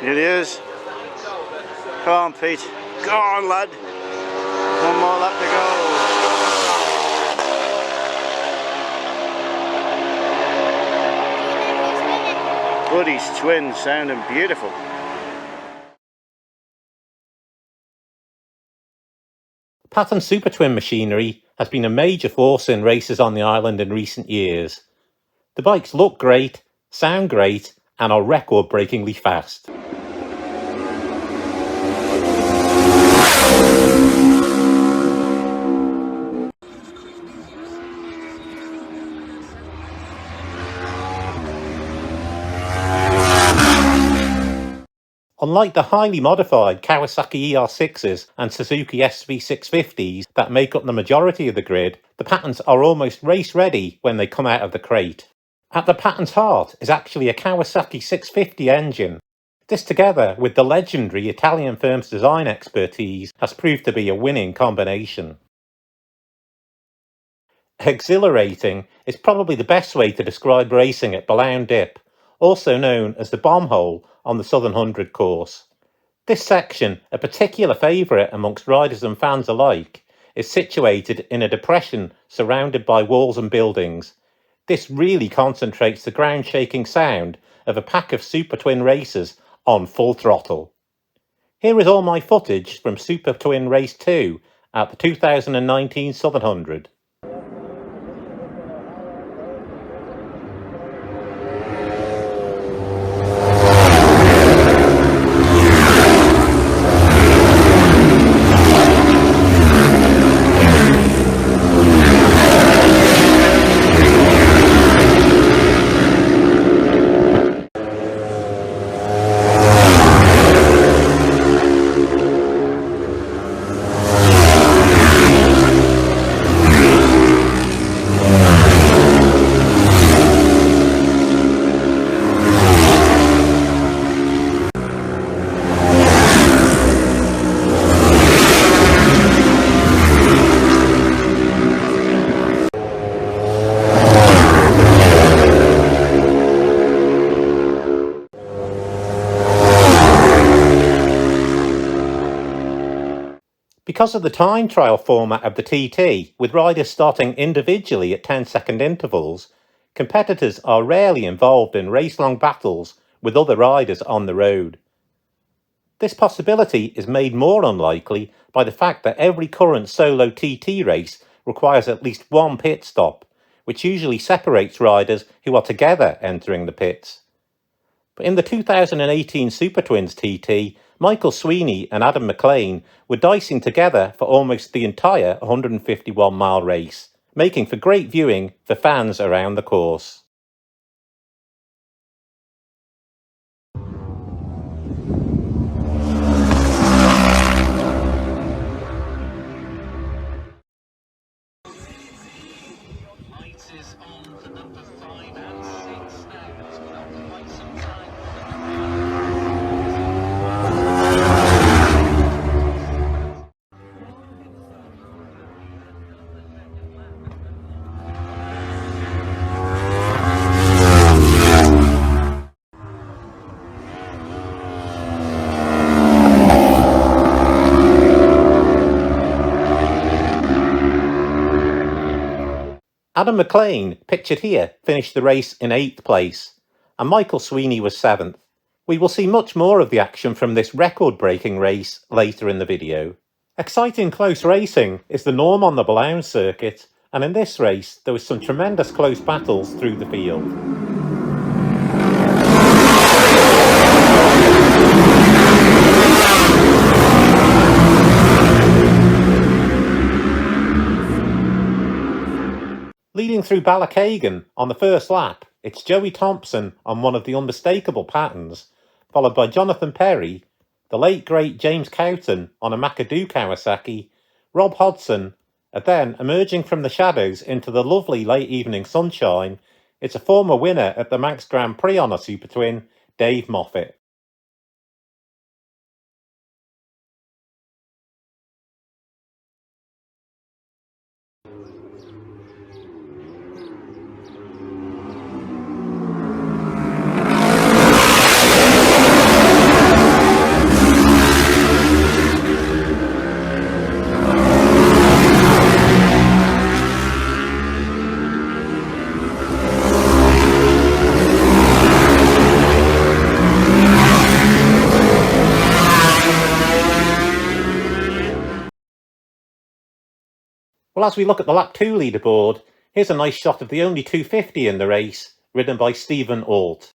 It is. Come on, Pete. Go on, lad. One more lap to go. Buddy's twin sounding beautiful. Paton Supertwin machinery has been a major force in races on the island in recent years. The bikes look great, sound great, and are record-breakingly fast. Unlike the highly modified Kawasaki ER6s and Suzuki SV650s that make up the majority of the grid, the Patons are almost race-ready when they come out of the crate. At the Paton's heart is actually a Kawasaki 650 engine. This, together with the legendary Italian firm's design expertise, has proved to be a winning combination. Exhilarating is probably the best way to describe racing at Blount Dip, also known as the bomb hole on the Southern 100 course. This section, a particular favourite amongst riders and fans alike, is situated in a depression surrounded by walls and buildings. This really concentrates the ground-shaking sound of a pack of Supertwin racers on full throttle. Here is all my footage from Supertwin Race 2 at the 2019 Southern 100. Because of the time trial format of the TT, with riders starting individually at 10-second intervals, competitors are rarely involved in race-long battles with other riders on the road. This possibility is made more unlikely by the fact that every current solo TT race requires at least one pit stop, which usually separates riders who are together entering the pits. But in the 2018 Supertwins TT, Michael Sweeney and Adam McLean were dicing together for almost the entire 151-mile race, making for great viewing for fans around the course. Adam McLean, pictured here, finished the race in 8th place, and Michael Sweeney was 7th. We will see much more of the action from this record-breaking race later in the video. Exciting close racing is the norm on the Blount circuit, and in this race there was some tremendous close battles through the field. Leading through Ballachagan on the first lap, it's Joey Thompson on one of the unmistakable Patons, followed by Jonathan Perry, the late great James Cowton on a McAdoo Kawasaki, Rob Hodson, and then emerging from the shadows into the lovely late evening sunshine, it's a former winner at the Manx Grand Prix on a Supertwin, Dave Moffat. Well, as we look at the lap 2 leaderboard, here's a nice shot of the only 250 in the race, ridden by Stephen Alt.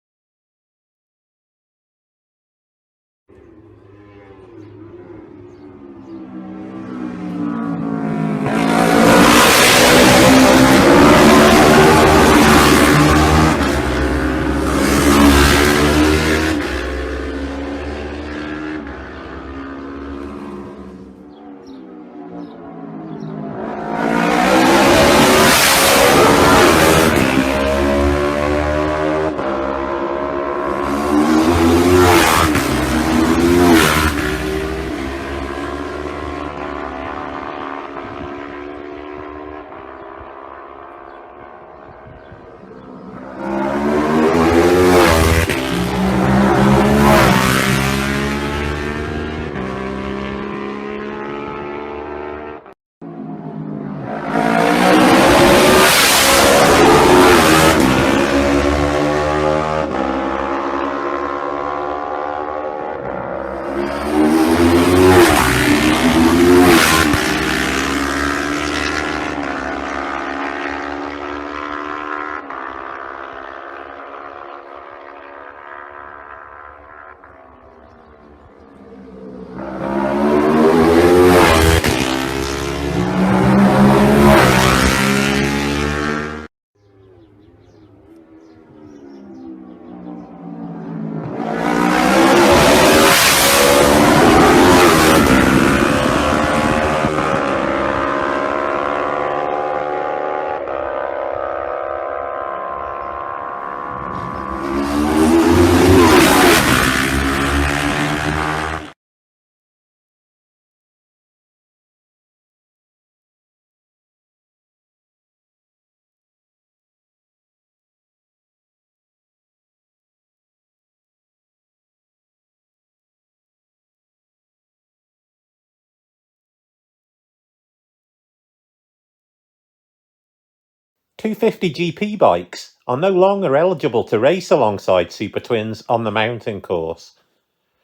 .250 GP bikes are no longer eligible to race alongside Supertwins on the mountain course.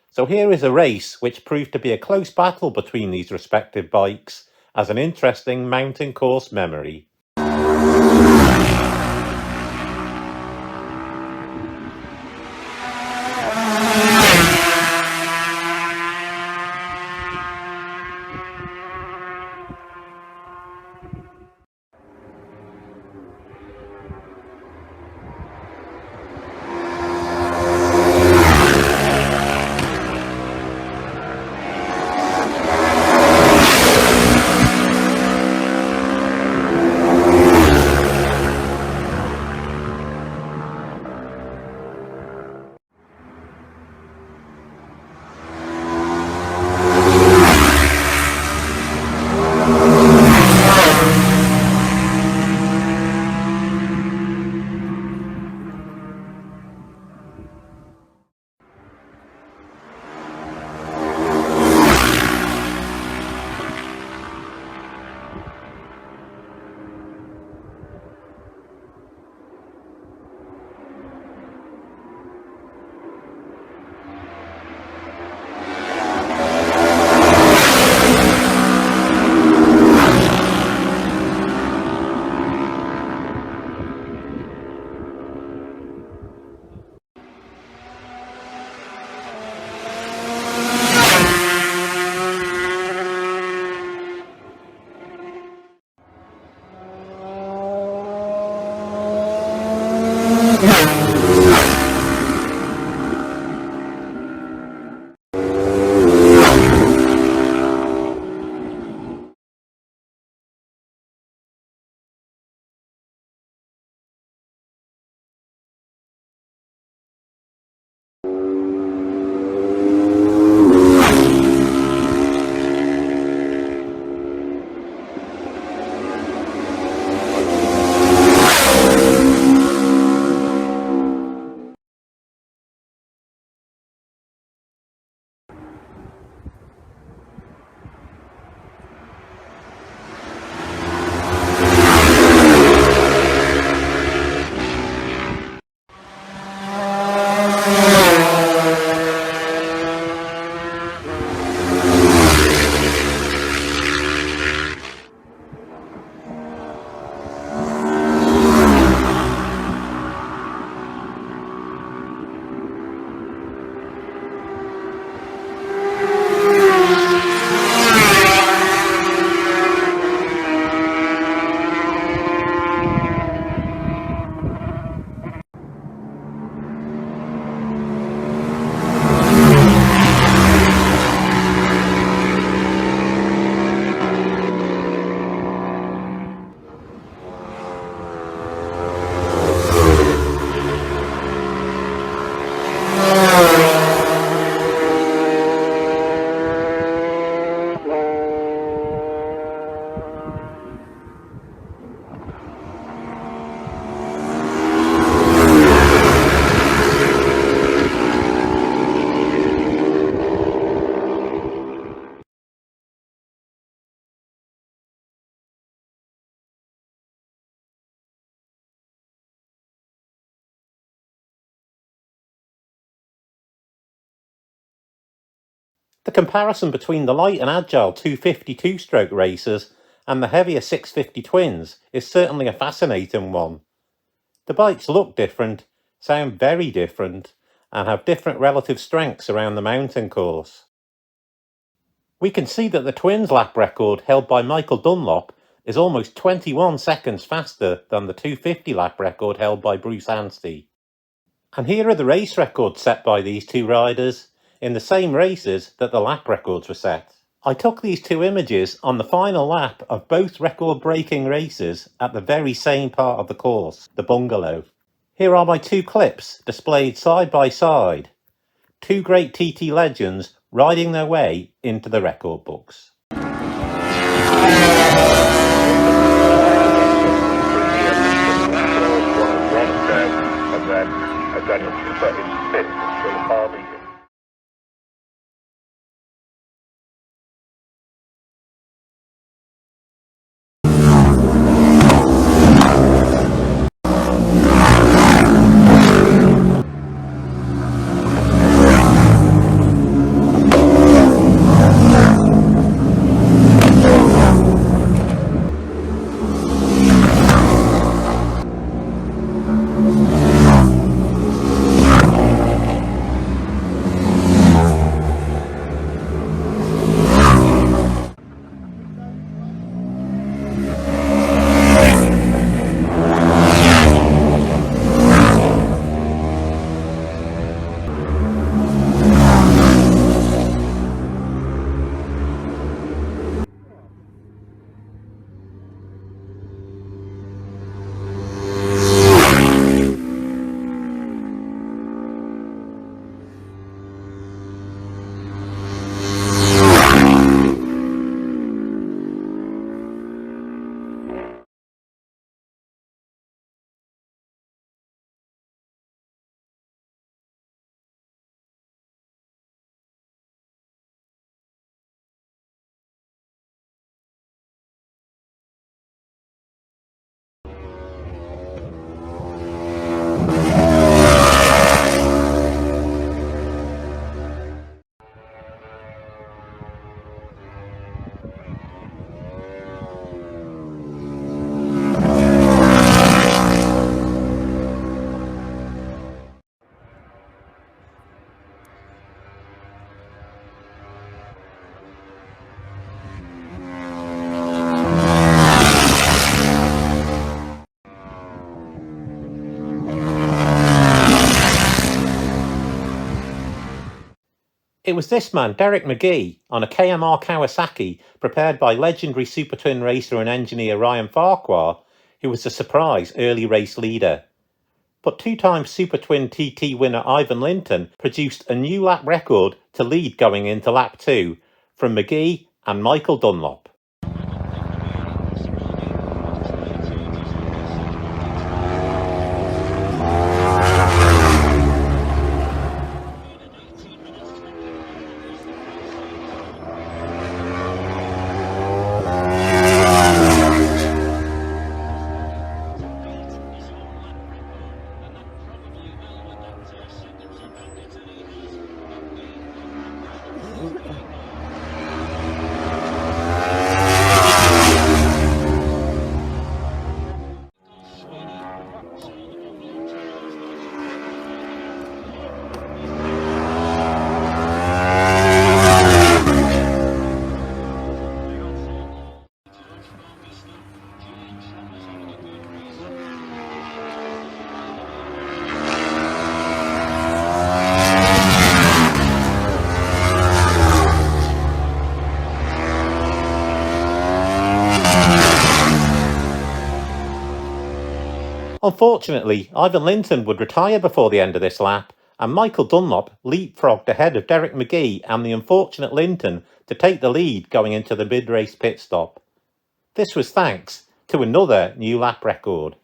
So here is a race which proved to be a close battle between these respective bikes as an interesting mountain course memory. The comparison between the light and agile 250 two-stroke racers and the heavier 650 twins is certainly a fascinating one. The bikes look different, sound very different, and have different relative strengths around the mountain course. We can see that the twins lap record held by Michael Dunlop is almost 21 seconds faster than the 250 lap record held by Bruce Anstey. And here are the race records set by these two riders in the same races that the lap records were set. I took these two images on the final lap of both record-breaking races at the very same part of the course, the bungalow. Here are my two clips displayed side by side. Two great TT legends riding their way into the record books. It was this man, Derek McGee, on a KMR Kawasaki prepared by legendary Supertwin racer and engineer Ryan Farquhar, who was the surprise early race leader. But two-time Supertwin TT winner Ivan Linton produced a new lap record to lead going into lap 2 from McGee and Michael Dunlop. Unfortunately, Ivan Linton would retire before the end of this lap, and Michael Dunlop leapfrogged ahead of Derek McGee and the unfortunate Linton to take the lead going into the mid-race pit stop. This was thanks to another new lap record.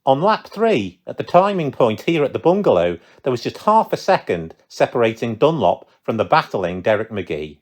On lap 3, at the timing point here at the bungalow, there was just half a second separating Dunlop from the battling Derek McGee.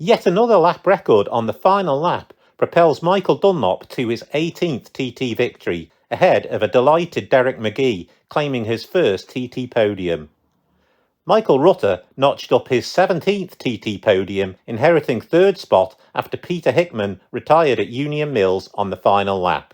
Yet another lap record on the final lap propels Michael Dunlop to his 18th TT victory, ahead of a delighted Derek McGee claiming his first TT podium. Michael Rutter notched up his 17th TT podium, inheriting third spot after Peter Hickman retired at Union Mills on the final lap.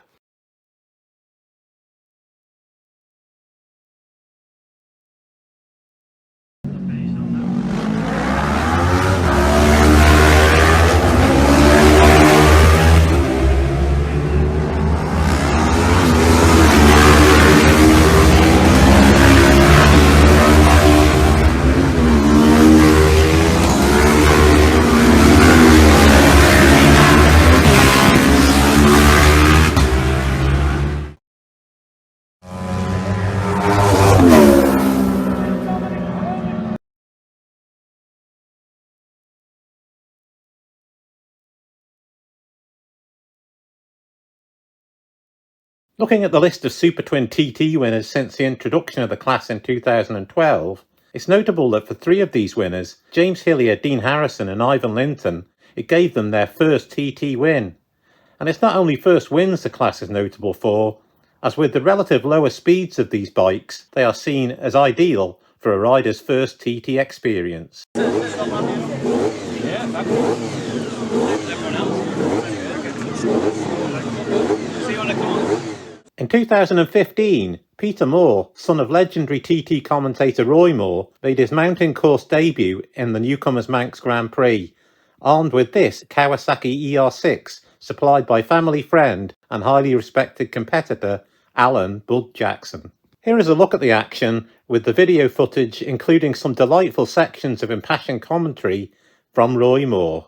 Looking at the list of Supertwin TT winners since the introduction of the class in 2012, it's notable that for 3 of these winners, James Hillier, Dean Harrison and Ivan Linton, it gave them their first TT win. And it's not only first wins the class is notable for, as with the relative lower speeds of these bikes, they are seen as ideal for a rider's first TT experience. In 2015, Peter Moore, son of legendary TT commentator Roy Moore, made his mountain course debut in the newcomers Manx Grand Prix, armed with this Kawasaki ER6, supplied by family friend and highly respected competitor Alan Bud Jackson. Here is a look at the action, with the video footage including some delightful sections of impassioned commentary from Roy Moore.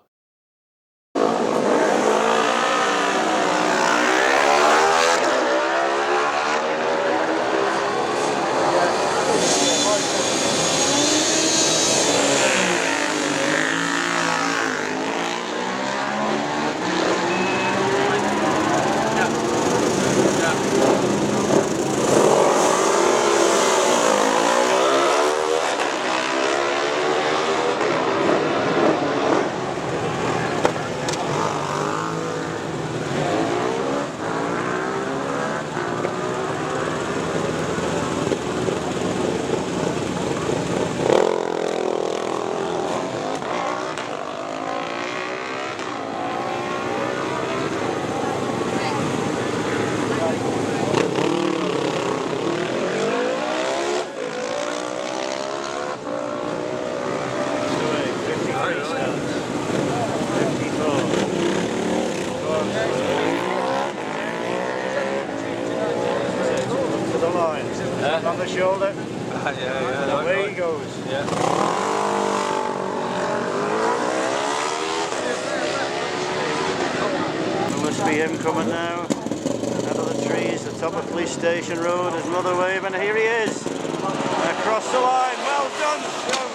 On the shoulder. Yeah. Away he goes. Yeah. There must be him coming now. Out of the trees, the top of Police Station Road. There's another wave, and here he is. Across the line. Well done, Joe.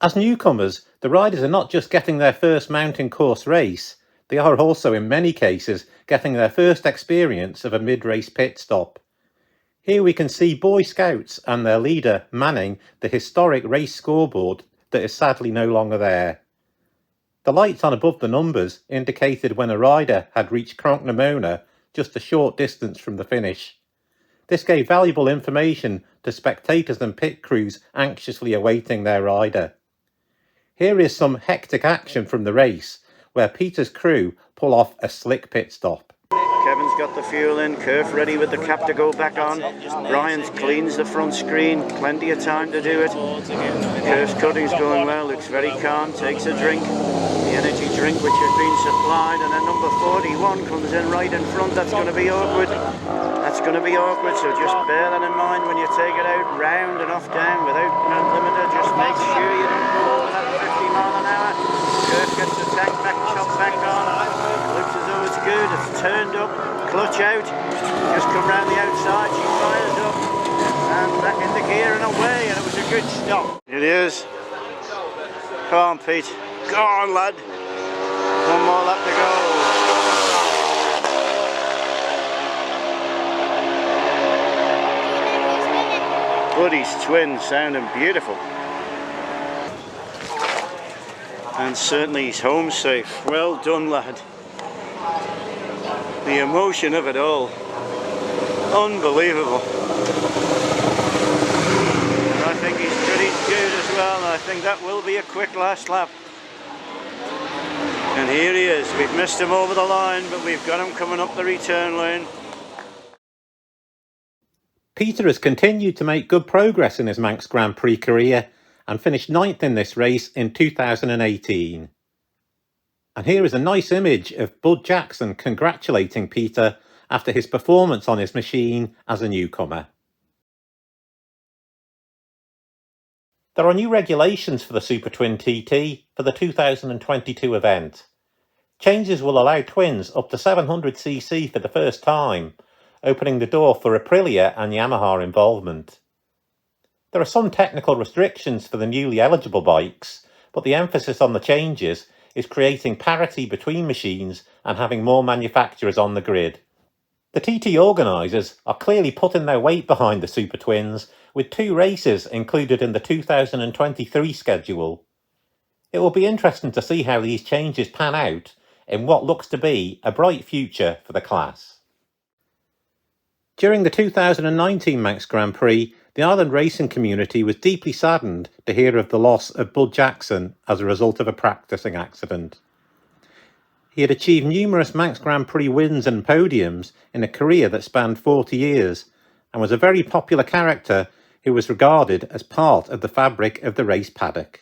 As newcomers, the riders are not just getting their first mountain course race, they are also in many cases getting their first experience of a mid-race pit stop. Here we can see Boy Scouts and their leader manning the historic race scoreboard that is sadly no longer there. The lights on above the numbers indicated when a rider had reached Cronknamona just a short distance from the finish. This gave valuable information to spectators and pit crews anxiously awaiting their rider. Here is some hectic action from the race, where Peter's crew pull off a slick pit stop. Kevin's got the fuel in, Kerf ready with the cap to go back on. Ryan cleans the front screen, plenty of time to do it. Kerf's cutting's going well, looks very calm, takes a drink. The energy drink which has been supplied, and then number 41 comes in right in front. That's going to be awkward. That's going to be awkward, so just bear that in mind when you take it out round and off down without an limiter. Just make sure you don't go over that 50 mile an hour. Kerf gets the tank back, chopped back on. Looks as though it's good, it's turned up, clutch out. Just come round the outside, she fires up and back into gear and away, and it was a good stop. It is. Come on, Pete. Go on, lad. One more lap to go. Buddy's twin sounding beautiful. And certainly he's home safe. Well done, lad. The emotion of it all. Unbelievable. And I think he's pretty good as well. And I think that will be a quick last lap. And here he is. We've missed him over the line, but we've got him coming up the return lane. Peter has continued to make good progress in his Manx Grand Prix career and finished 9th in this race in 2018. And here is a nice image of Bud Jackson congratulating Peter after his performance on his machine as a newcomer. There are new regulations for the Supertwin TT for the 2022 event. Changes will allow twins up to 700cc for the first time, opening the door for Aprilia and Yamaha involvement. There are some technical restrictions for the newly eligible bikes, but the emphasis on the changes is creating parity between machines and having more manufacturers on the grid. The TT organisers are clearly putting their weight behind the Supertwins, with 2 races included in the 2023 schedule. It will be interesting to see how these changes pan out in what looks to be a bright future for the class. During the 2019 Manx Grand Prix, the Ireland racing community was deeply saddened to hear of the loss of Bud Jackson as a result of a practicing accident. He had achieved numerous Manx Grand Prix wins and podiums in a career that spanned 40 years and was a very popular character who was regarded as part of the fabric of the race paddock.